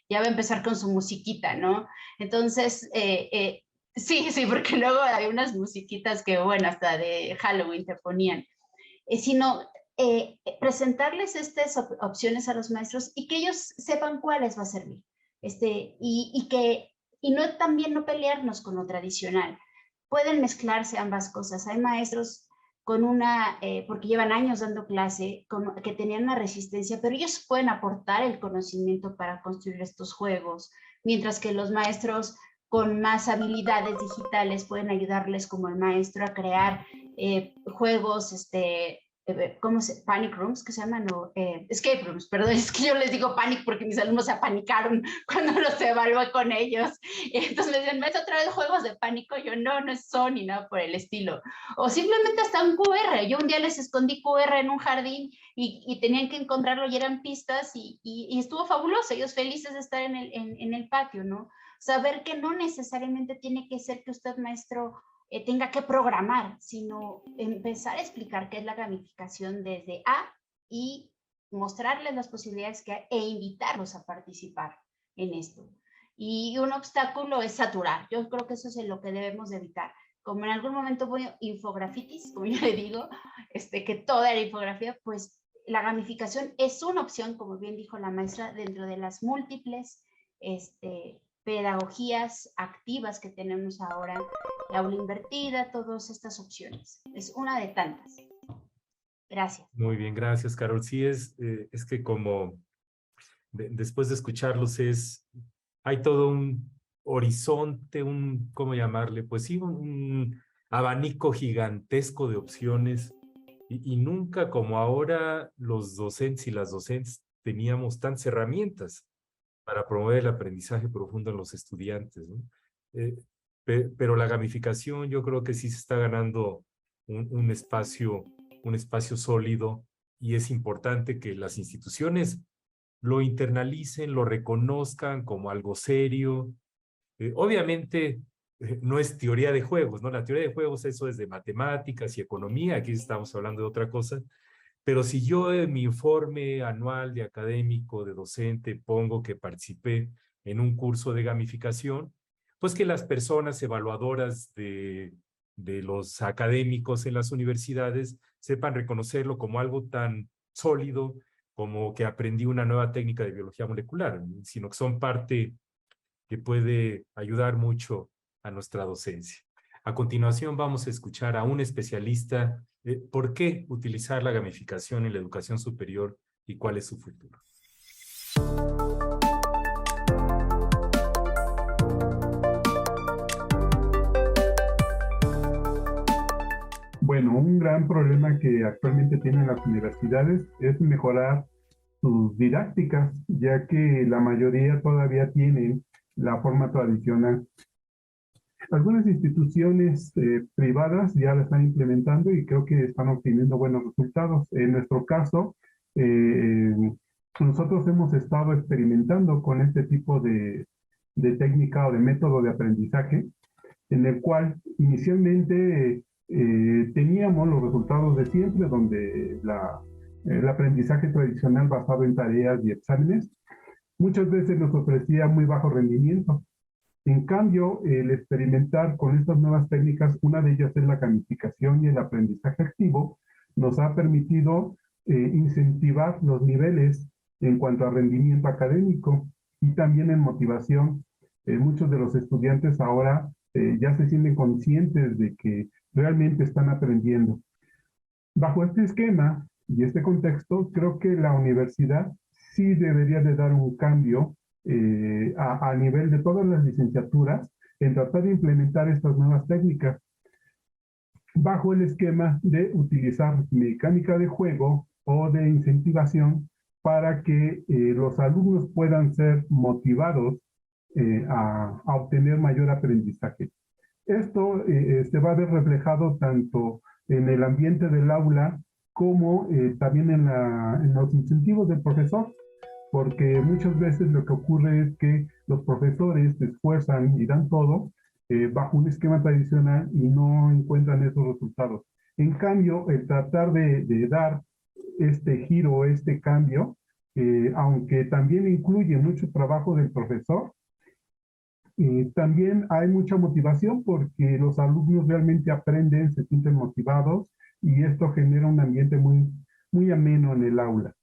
Speaker 8: ya va a empezar con su musiquita, ¿no? Entonces, sí, porque luego hay unas musiquitas que, bueno, hasta de Halloween te ponían. Sino presentarles estas opciones a los maestros y que ellos sepan cuáles va a servir. Y también no pelearnos con lo tradicional. Pueden mezclarse ambas cosas. Hay maestros porque llevan años dando clase, que tenían una resistencia, pero ellos pueden aportar el conocimiento para construir estos juegos, mientras que los maestros con más habilidades digitales pueden ayudarles como el maestro a crear juegos, Panic Rooms, que se llaman, Escape Rooms, perdón, es que yo les digo Panic porque mis alumnos se apanicaron cuando los evalué con ellos. Entonces me dicen, ¿ves otra vez juegos de pánico? Yo, no son ni nada por el estilo. O simplemente hasta un QR. Yo un día les escondí QR en un jardín y tenían que encontrarlo y eran pistas y estuvo fabuloso. Ellos felices de estar en el patio, ¿no? Saber que no necesariamente tiene que ser que usted, maestro, tenga que programar, sino empezar a explicar qué es la gamificación desde y mostrarles las posibilidades que hay e invitarlos a participar en esto. Y un obstáculo es saturar. Yo creo que eso es lo que debemos de evitar. Como en algún momento voy a infografitis, como yo le digo, que toda la infografía, pues la gamificación es una opción, como bien dijo la maestra, dentro de las múltiples pedagogías activas que tenemos ahora, la aula invertida, todas estas opciones. Es una de tantas. Gracias.
Speaker 1: Muy bien, gracias, Carol. Sí, es que como después de escucharlos hay todo un horizonte, ¿cómo llamarle? Pues sí, un abanico gigantesco de opciones y nunca como ahora los docentes y las docentes teníamos tantas herramientas para promover el aprendizaje profundo en los estudiantes, ¿no? Pero la gamificación yo creo que sí se está ganando un espacio sólido y es importante que las instituciones lo internalicen, lo reconozcan como algo serio. Obviamente no es teoría de juegos, ¿no? La teoría de juegos, eso es de matemáticas y economía, aquí estamos hablando de otra cosa, pero si yo en mi informe anual de académico, de docente, pongo que participé en un curso de gamificación, pues que las personas evaluadoras de los académicos en las universidades sepan reconocerlo como algo tan sólido como que aprendí una nueva técnica de biología molecular, sino que son parte que puede ayudar mucho a nuestra docencia. A continuación vamos a escuchar a un especialista por qué utilizar la gamificación en la educación superior y cuál es su futuro.
Speaker 9: Bueno, un gran problema que actualmente tienen las universidades es mejorar sus didácticas, ya que la mayoría todavía tienen la forma tradicional. Algunas instituciones privadas ya la están implementando y creo que están obteniendo buenos resultados. En nuestro caso, nosotros hemos estado experimentando con este tipo de técnica o de método de aprendizaje, en el cual inicialmente teníamos los resultados de siempre, donde el aprendizaje tradicional basado en tareas y exámenes muchas veces nos ofrecía muy bajo rendimiento. En cambio, el experimentar con estas nuevas técnicas, una de ellas es la gamificación y el aprendizaje activo, nos ha permitido incentivar los niveles en cuanto a rendimiento académico y también en motivación. Muchos de los estudiantes ahora ya se sienten conscientes de que realmente están aprendiendo. Bajo este esquema y este contexto, creo que la universidad sí debería de dar un cambio a nivel de todas las licenciaturas en tratar de implementar estas nuevas técnicas bajo el esquema de utilizar mecánica de juego o de incentivación para que los alumnos puedan ser motivados a obtener mayor aprendizaje. Esto se va a ver reflejado tanto en el ambiente del aula como también en los incentivos del profesor, porque muchas veces lo que ocurre es que los profesores se esfuerzan y dan todo bajo un esquema tradicional y no encuentran esos resultados. En cambio, el tratar de dar este giro, este cambio, aunque también incluye mucho trabajo del profesor, también hay mucha motivación porque los alumnos realmente aprenden, se sienten motivados y esto genera un ambiente muy, muy ameno en el aula.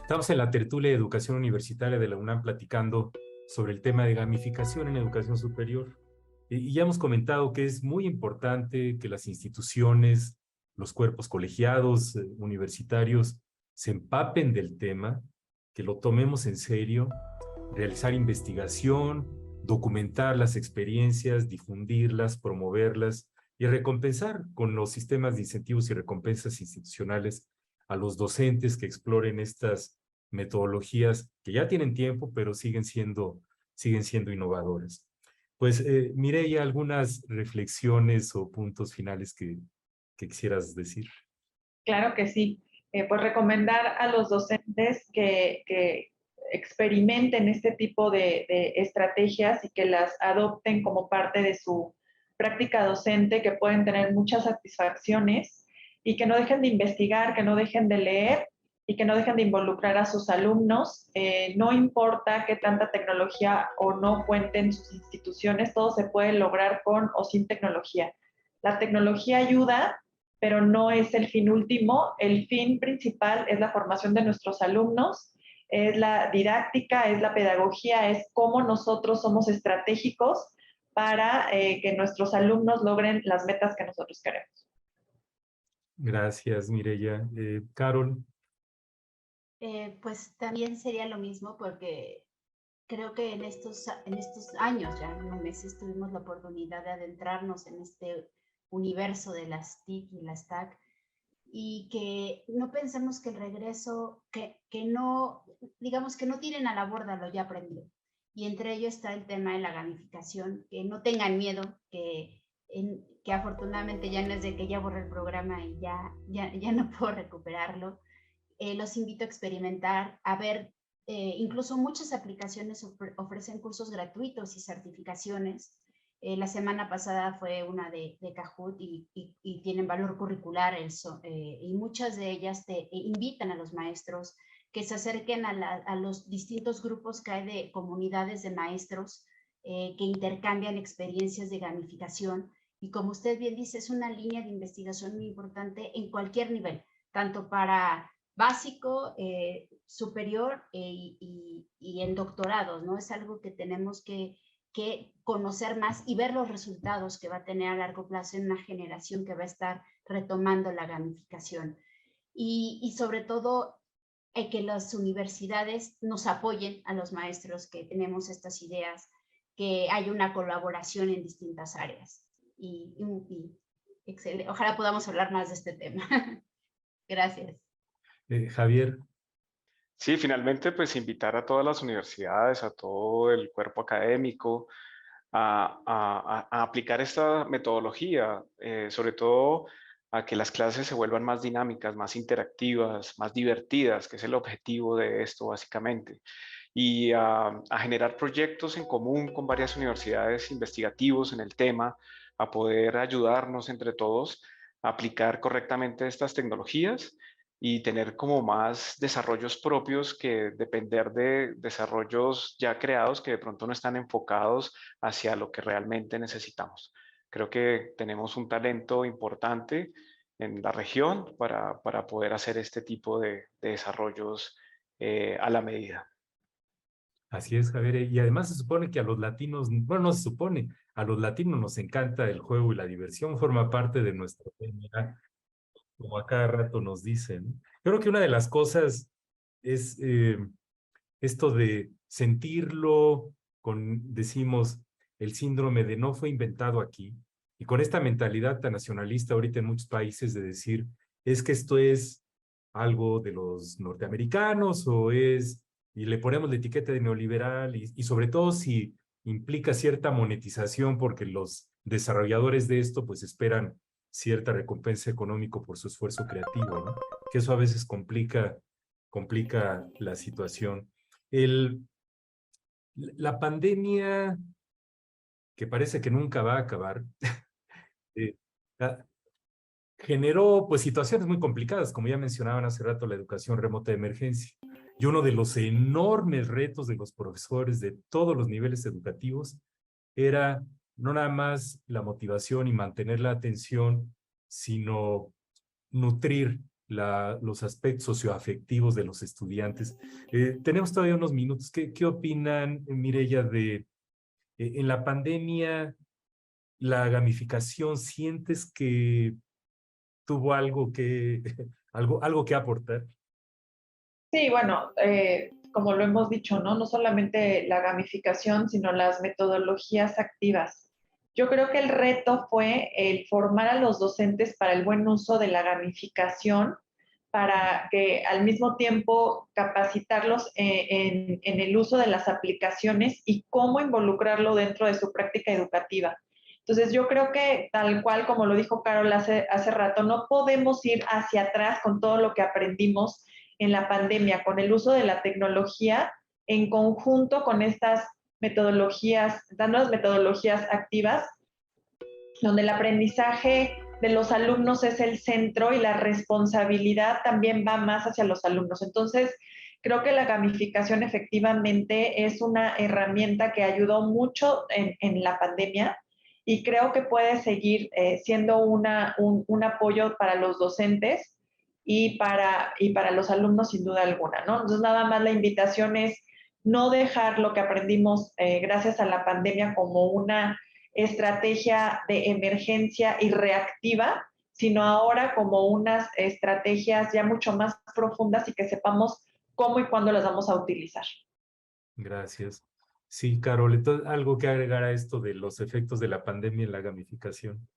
Speaker 1: Estamos en la tertulia de educación universitaria de la UNAM platicando sobre el tema de gamificación en educación superior. Y ya hemos comentado que es muy importante que las instituciones, los cuerpos colegiados, universitarios, se empapen del tema, que lo tomemos en serio, realizar investigación, documentar las experiencias, difundirlas, promoverlas y recompensar con los sistemas de incentivos y recompensas institucionales a los docentes que exploren estas metodologías que ya tienen tiempo, pero siguen siendo innovadoras. Pues, Mireia, algunas reflexiones o puntos finales que quisieras decir.
Speaker 7: Claro que sí. Pues recomendar a los docentes que experimenten este tipo de estrategias y que las adopten como parte de su práctica docente, que pueden tener muchas satisfacciones, y que no dejen de investigar, que no dejen de leer y que no dejen de involucrar a sus alumnos. No importa qué tanta tecnología o no cuenten sus instituciones, todo se puede lograr con o sin tecnología. La tecnología ayuda, pero no es el fin último. El fin principal es la formación de nuestros alumnos, es la didáctica, es la pedagogía, es cómo nosotros somos estratégicos para que nuestros alumnos logren las metas que nosotros queremos.
Speaker 1: Gracias, Mireya. Carol.
Speaker 8: Pues también sería lo mismo, porque creo que en estos años, ya en unos meses, tuvimos la oportunidad de adentrarnos en este universo de las TIC y las TAC, y que no pensemos que el regreso, que no, digamos que no tiren a la borda lo ya aprendido. Y entre ello está el tema de la gamificación, que no tengan miedo, que afortunadamente ya no es de que ya borré el programa y ya no puedo recuperarlo. Los invito a experimentar, a ver, incluso muchas aplicaciones ofrecen cursos gratuitos y certificaciones. La semana pasada fue una de Kahoot y tienen valor curricular, y muchas de ellas te invitan a los maestros que se acerquen a los distintos grupos que hay de comunidades de maestros que intercambian experiencias de gamificación. Y como usted bien dice, es una línea de investigación muy importante en cualquier nivel, tanto para básico, superior y en doctorados, ¿no? Es algo que tenemos que conocer más y ver los resultados que va a tener a largo plazo en una generación que va a estar retomando la gamificación. Y sobre todo, que las universidades nos apoyen a los maestros que tenemos estas ideas, que haya una colaboración en distintas áreas. Y excelente. Ojalá podamos hablar más de este tema. Gracias.
Speaker 1: Javier.
Speaker 6: Sí, finalmente, pues invitar a todas las universidades, a todo el cuerpo académico a aplicar esta metodología, sobre todo a que las clases se vuelvan más dinámicas, más interactivas, más divertidas, que es el objetivo de esto básicamente, y a generar proyectos en común con varias universidades investigativos en el tema, a poder ayudarnos entre todos a aplicar correctamente estas tecnologías y tener como más desarrollos propios que depender de desarrollos ya creados que de pronto no están enfocados hacia lo que realmente necesitamos. Creo que tenemos un talento importante en la región para poder hacer este tipo de desarrollos a la medida.
Speaker 1: Así es, Javier. Y además se supone que a los latinos, bueno, no se supone, a los latinos nos encanta el juego y la diversión, forma parte de nuestra DNA, como a cada rato nos dicen. Creo que una de las cosas es esto de sentirlo, decimos, el síndrome de no fue inventado aquí, y con esta mentalidad tan nacionalista ahorita en muchos países de decir, es que esto es algo de los norteamericanos y le ponemos la etiqueta de neoliberal, y sobre todo si implica cierta monetización porque los desarrolladores de esto pues esperan cierta recompensa económica por su esfuerzo creativo, ¿no? Que eso a veces complica la situación. La pandemia, que parece que nunca va a acabar, generó pues situaciones muy complicadas, como ya mencionaban hace rato, la educación remota de emergencia. Y uno de los enormes retos de los profesores de todos los niveles educativos era no nada más la motivación y mantener la atención, sino nutrir los aspectos socioafectivos de los estudiantes. Tenemos todavía unos minutos. ¿Qué opinan, Mireya, de en la pandemia, la gamificación? ¿Sientes que tuvo algo que aportar?
Speaker 7: Sí, bueno, como lo hemos dicho, ¿no? No solamente la gamificación, sino las metodologías activas. Yo creo que el reto fue el formar a los docentes para el buen uso de la gamificación, para que al mismo tiempo capacitarlos en el uso de las aplicaciones y cómo involucrarlo dentro de su práctica educativa. Entonces yo creo que tal cual como lo dijo Carol hace rato, no podemos ir hacia atrás con todo lo que aprendimos en la pandemia, con el uso de la tecnología. en conjunto con estas metodologías, estas nuevas metodologías activas, donde el aprendizaje de los alumnos es el centro y la responsabilidad también va más hacia los alumnos. Entonces, creo que la gamificación efectivamente es una herramienta que ayudó mucho en la pandemia y creo que puede seguir siendo un apoyo para los docentes y para los alumnos sin duda alguna, ¿no? Entonces, nada más la invitación es no dejar lo que aprendimos gracias a la pandemia como una estrategia de emergencia y reactiva, sino ahora como unas estrategias ya mucho más profundas y que sepamos cómo y cuándo las vamos a utilizar.
Speaker 1: Gracias. Sí, Carol, entonces, ¿algo que agregar a esto de los efectos de la pandemia en la gamificación?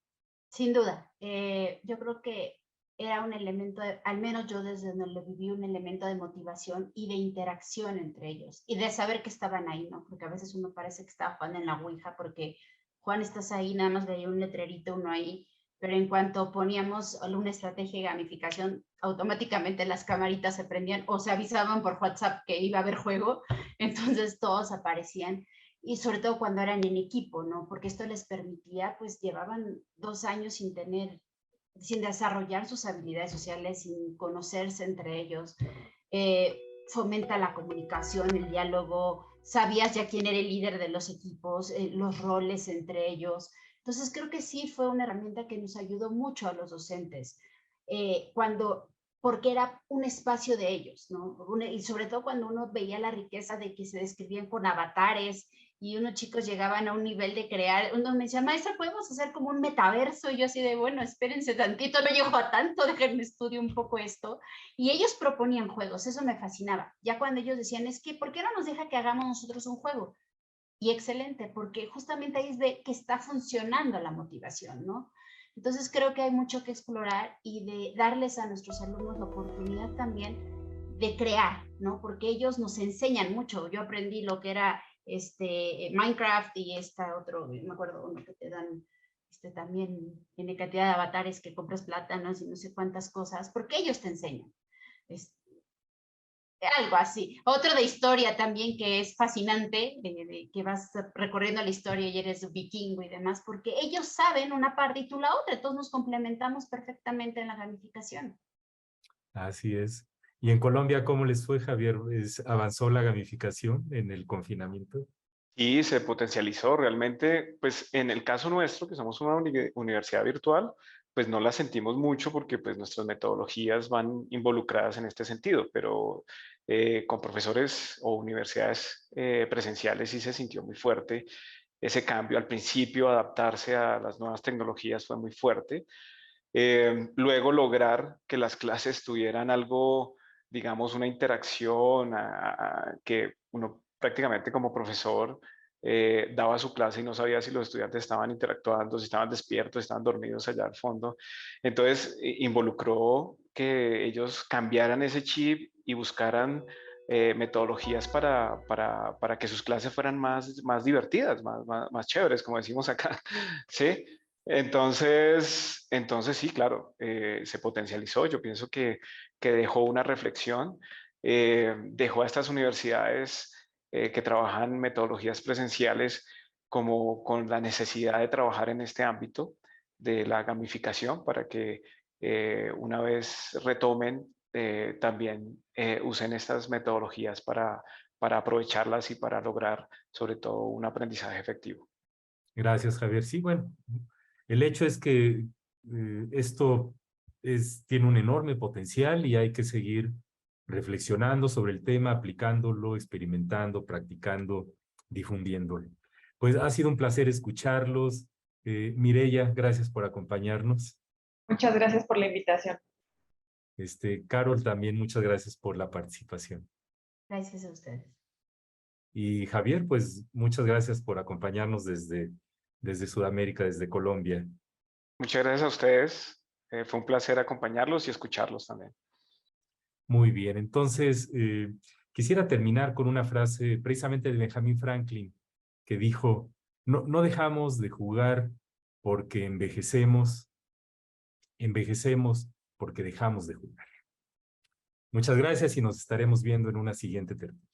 Speaker 8: Sin duda. Yo creo que era un elemento, al menos yo desde donde lo viví, un elemento de motivación y de interacción entre ellos y de saber que estaban ahí, ¿no? Porque a veces uno parece que está jugando en la ouija porque Juan, estás ahí, nada más veía un letrerito uno ahí, pero en cuanto poníamos una estrategia de gamificación, automáticamente las camaritas se prendían o se avisaban por WhatsApp que iba a haber juego, entonces todos aparecían, y sobre todo cuando eran en equipo, ¿no? Porque esto les permitía, pues llevaban 2 años sin desarrollar sus habilidades sociales, sin conocerse entre ellos. Fomenta la comunicación, el diálogo, sabías ya quién era el líder de los equipos, los roles entre ellos. Entonces creo que sí fue una herramienta que nos ayudó mucho a los docentes, porque era un espacio de ellos, ¿no? Y sobre todo cuando uno veía la riqueza de que se describían con avatares y unos chicos llegaban a un nivel de crear, uno me decía, maestra, ¿podemos hacer como un metaverso? Y yo así de, bueno, espérense tantito, no llego a tanto, déjenme estudiar un poco esto. Y ellos proponían juegos, eso me fascinaba. Ya cuando ellos decían, es que, ¿por qué no nos deja que hagamos nosotros un juego? Y excelente, porque justamente ahí es de que está funcionando la motivación, ¿no? Entonces creo que hay mucho que explorar y de darles a nuestros alumnos la oportunidad también de crear, ¿no? Porque ellos nos enseñan mucho. Yo aprendí lo que era Minecraft y otro, me acuerdo uno que te dan también tiene cantidad de avatares que compras plátanos y no sé cuántas cosas, porque ellos te enseñan. Algo así. Otro de historia también que es fascinante, de que vas recorriendo la historia y eres vikingo y demás, porque ellos saben una parte y tú la otra, todos nos complementamos perfectamente en la gamificación.
Speaker 1: Así es. ¿Y en Colombia cómo les fue, Javier? ¿Avanzó la gamificación en el confinamiento?
Speaker 6: Y se potencializó realmente, pues en el caso nuestro, que somos una universidad virtual, pues no la sentimos mucho porque pues nuestras metodologías van involucradas en este sentido, pero con profesores o universidades presenciales sí se sintió muy fuerte ese cambio. Al principio adaptarse a las nuevas tecnologías fue muy fuerte. Luego lograr que las clases tuvieran algo, digamos, una interacción, que uno prácticamente como profesor daba su clase y no sabía si los estudiantes estaban interactuando, si estaban despiertos, si estaban dormidos allá al fondo. Entonces, involucró que ellos cambiaran ese chip y buscaran metodologías para que sus clases fueran más divertidas, más chéveres, como decimos acá, ¿sí? Entonces sí, claro, se potencializó. Yo pienso que dejó una reflexión, dejó a estas universidades que trabajan metodologías presenciales como con la necesidad de trabajar en este ámbito de la gamificación para que una vez retomen, también usen estas metodologías para aprovecharlas y para lograr sobre todo un aprendizaje efectivo.
Speaker 1: Gracias, Javier. Sí, bueno, el hecho es que esto tiene un enorme potencial y hay que seguir reflexionando sobre el tema, aplicándolo, experimentando, practicando, difundiéndolo. Pues ha sido un placer escucharlos. Mireya, gracias por acompañarnos.
Speaker 7: Muchas gracias por la invitación.
Speaker 1: Carol, también muchas gracias por la participación.
Speaker 8: Gracias a ustedes.
Speaker 1: Y Javier, pues muchas gracias por acompañarnos desde Sudamérica, desde Colombia.
Speaker 6: Muchas gracias a ustedes. Fue un placer acompañarlos y escucharlos también.
Speaker 1: Muy bien, entonces quisiera terminar con una frase precisamente de Benjamin Franklin que dijo, no dejamos de jugar porque envejecemos porque dejamos de jugar. Muchas gracias y nos estaremos viendo en una siguiente tertulia.